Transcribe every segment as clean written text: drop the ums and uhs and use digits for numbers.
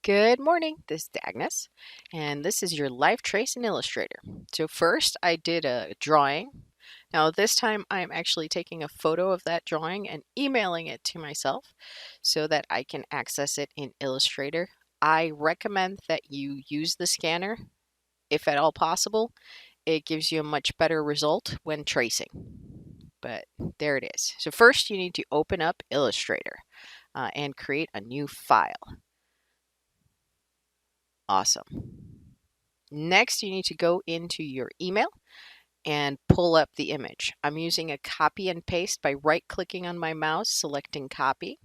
Good morning, this is Agnes, and this is your life trace in Illustrator. So first I did a drawing. Now this time I'm actually taking a photo of that drawing and emailing it to myself so that I can access it in Illustrator. I recommend that you use the scanner if at all possible. It gives you a much better result when tracing. But there it is. So first you need to open up Illustrator and create a new file. Awesome. Next, you need to go into your email and pull up the image. I'm using a copy and paste by right-clicking on my mouse, selecting copy,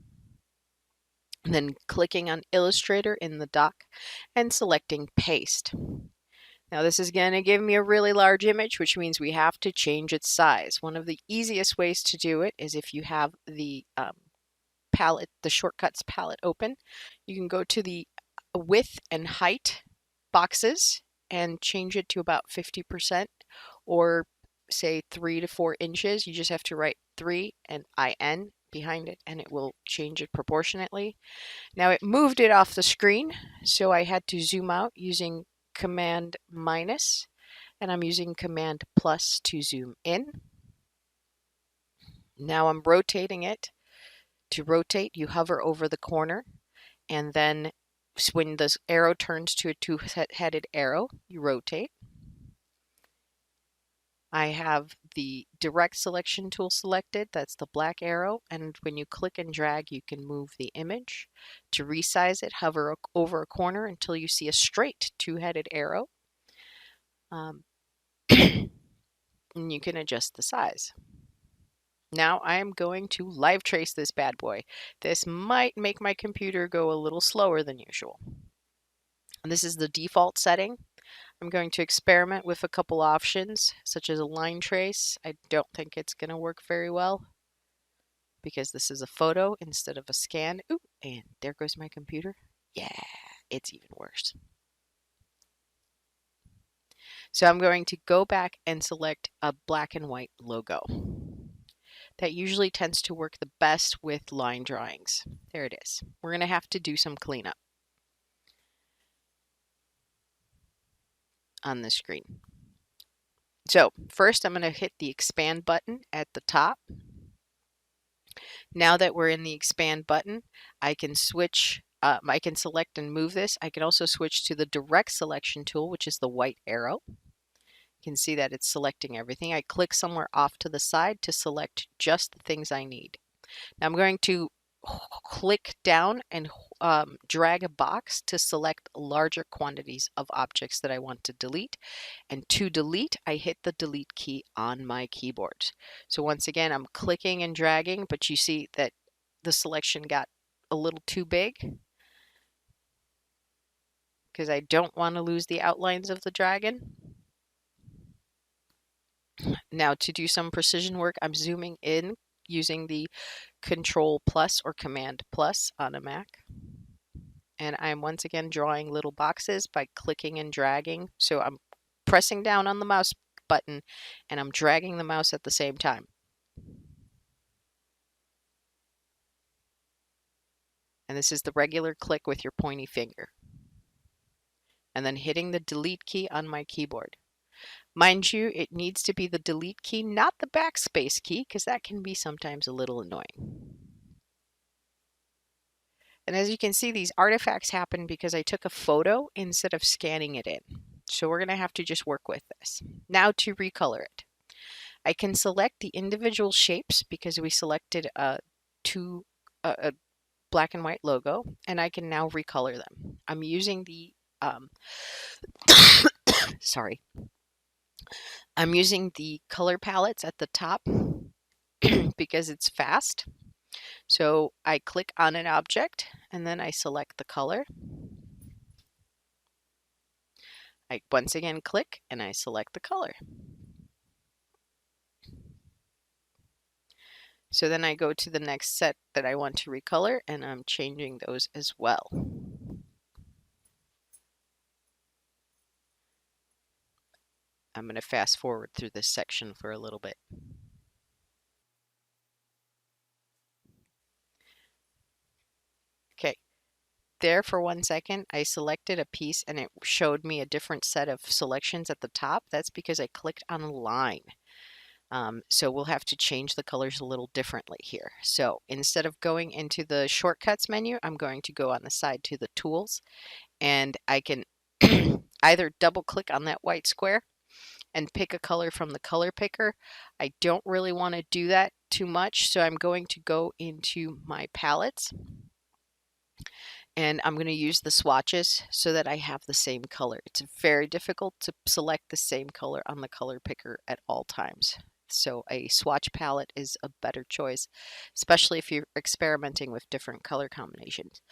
and then clicking on Illustrator in the dock and selecting paste. Now this is going to give me a really large image, which means we have to change its size. One of the easiest ways to do it is if you have the palette, the shortcuts palette open, you can go to the width and height boxes and change it to about 50% or say 3 to 4 inches. You just have to write 3 and IN behind it and it will change it proportionately. Now it moved it off the screen, so I had to zoom out using Command minus, and I'm using Command plus to zoom in. Now I'm rotating it. To rotate, you hover over the corner, and then when the arrow turns to a two-headed arrow, you rotate. I have the direct selection tool selected, that's the black arrow, and when you click and drag you can move the image. To resize it, hover over a corner until you see a straight two-headed arrow, and you can adjust the size. Now I am going to live trace this bad boy. This might make my computer go a little slower than usual. And this is the default setting. I'm going to experiment with a couple options, such as a line trace. I don't think it's going to work very well because this is a photo instead of a scan. Ooh, and there goes my computer. Yeah, it's even worse. So I'm going to go back and select a black and white logo. That usually tends to work the best with line drawings. There it is. We're going to have to do some cleanup on the screen. So first I'm going to hit the expand button at the top. Now that we're in the expand button, I can switch, I can select and move this. I can also switch to the direct selection tool, which is the white arrow. You can see that it's selecting everything. I click somewhere off to the side to select just the things I need. Now I'm going to click down and drag a box to select larger quantities of objects that I want to delete. And to delete, I hit the delete key on my keyboard. So once again, I'm clicking and dragging, but you see that the selection got a little too big because I don't want to lose the outlines of the dragon. Now to do some precision work, I'm zooming in using the Control plus or Command plus on a Mac. And I'm once again drawing little boxes by clicking and dragging. So I'm pressing down on the mouse button and I'm dragging the mouse at the same time. And this is the regular click with your pointy finger. And then hitting the delete key on my keyboard. Mind you, it needs to be the delete key, not the backspace key, because that can be sometimes a little annoying. And as you can see, these artifacts happen because I took a photo instead of scanning it in. So we're going to have to just work with this. Now to recolor it. I can select the individual shapes because we selected a black and white logo, and I can now recolor them. I'm using the, sorry. I'm using the color palettes at the top because it's fast. So I click on an object and then I select the color. I once again click and I select the color. So then I go to the next set that I want to recolor and I'm changing those as well. I'm going to fast forward through this section for a little bit. Okay, there for 1 second, I selected a piece and it showed me a different set of selections at the top. That's because I clicked on a line. So we'll have to change the colors a little differently here. So instead of going into the shortcuts menu, I'm going to go on the side to the tools, and I can either double click on that white square and pick a color from the color picker. I don't really want to do that too much, so I'm going to go into my palettes and I'm going to use the swatches so that I have the same color. It's very difficult to select the same color on the color picker at all times. So a swatch palette is a better choice, especially if you're experimenting with different color combinations.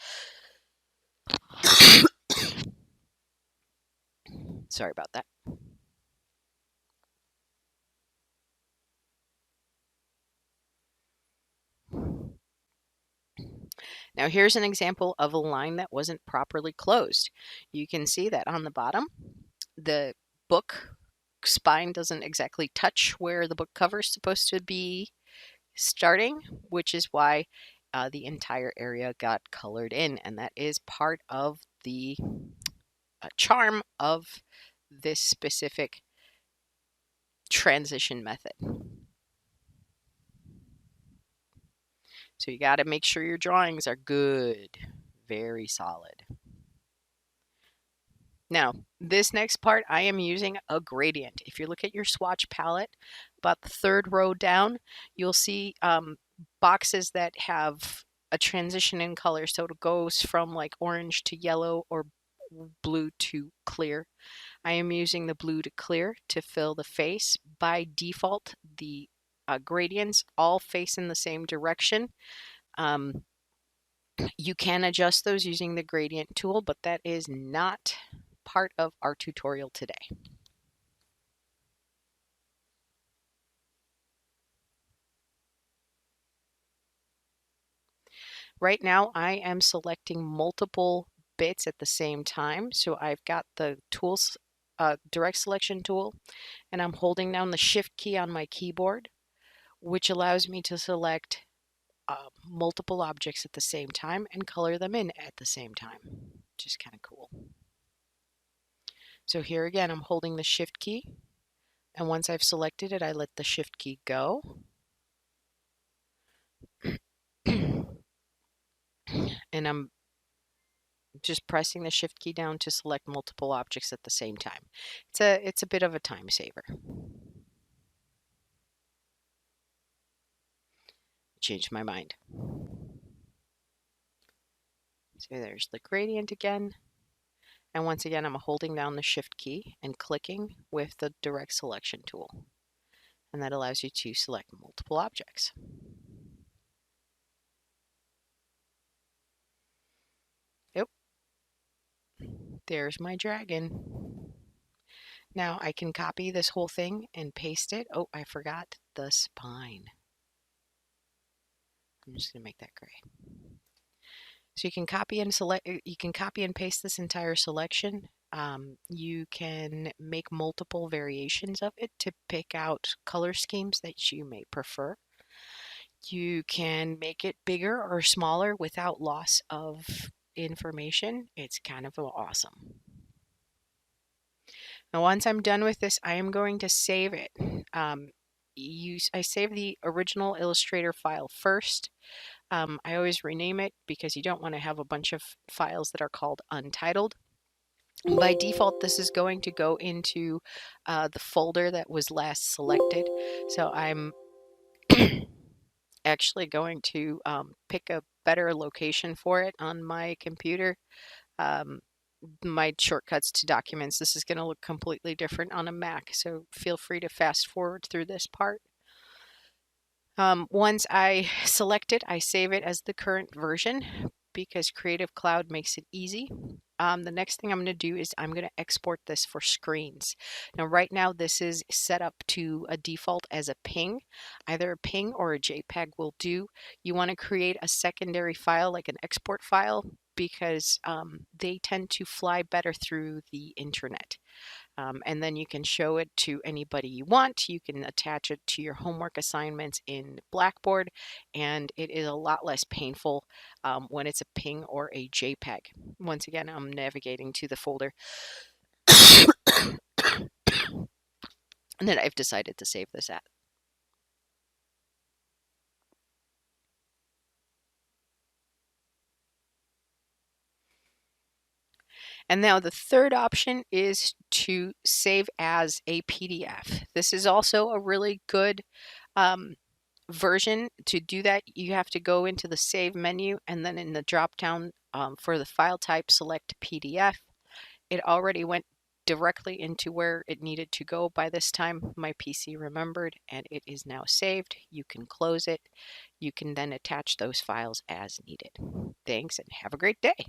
Sorry about that. Now here's an example of a line that wasn't properly closed. You can see that on the bottom, the book spine doesn't exactly touch where the book cover is supposed to be starting, which is why the entire area got colored in, and that is part of the charm of this specific transition method. So you got to make sure your drawings are good, very solid. Now, this next part, I am using a gradient. If you look at your swatch palette, about the third row down, you'll see boxes that have a transition in color. So it goes from like orange to yellow or blue to clear. I am using the blue to clear to fill the face. By default, the gradients all face in the same direction. You can adjust those using the gradient tool, but that is not part of our tutorial today. Right now, I am selecting multiple bits at the same time. So I've got the tools, direct selection tool, and I'm holding down the shift key on my keyboard, which allows me to select multiple objects at the same time and color them in at the same time, which is kind of cool. So here again, I'm holding the shift key, and once I've selected it, I let the shift key go. And I'm just pressing the shift key down to select multiple objects at the same time. It's a bit of a time saver. Changed my mind. So there's the gradient again. And once again, I'm holding down the shift key and clicking with the direct selection tool. And that allows you to select multiple objects. Yep. There's my dragon. Now I can copy this whole thing and paste it. Oh, I forgot the spine. I'm just going to make that gray. So you can copy and paste this entire selection. You can make multiple variations of it to pick out color schemes that you may prefer. You can make it bigger or smaller without loss of information. It's kind of awesome. Now, once I'm done with this, I am going to save it. I save the original Illustrator file first. I always rename it because you don't want to have a bunch of files that are called untitled. By default, this is going to go into the folder that was last selected. So I'm actually going to pick a better location for it on my computer. My shortcuts to documents, this is going to look completely different on a Mac, so feel free to fast forward through this part. Once I select it, I save it as the current version because Creative Cloud makes it easy. The next thing I'm going to do is I'm going to export this for screens. Now, right now, this is set up to a default as a PNG. Either a PNG or a JPEG will do. You want to create a secondary file, like an export file, because they tend to fly better through the internet. And then you can show it to anybody you want. You can attach it to your homework assignments in Blackboard, and it is a lot less painful when it's a PNG or a JPEG. Once again, I'm navigating to the folder that I've decided to save this at. And now the third option is to save as a PDF. This is also a really good version. To do that, you have to go into the Save menu, and then in the drop down for the file type, select PDF. It already went directly into where it needed to go by this time. My PC remembered, and it is now saved. You can close it. You can then attach those files as needed. Thanks, and have a great day.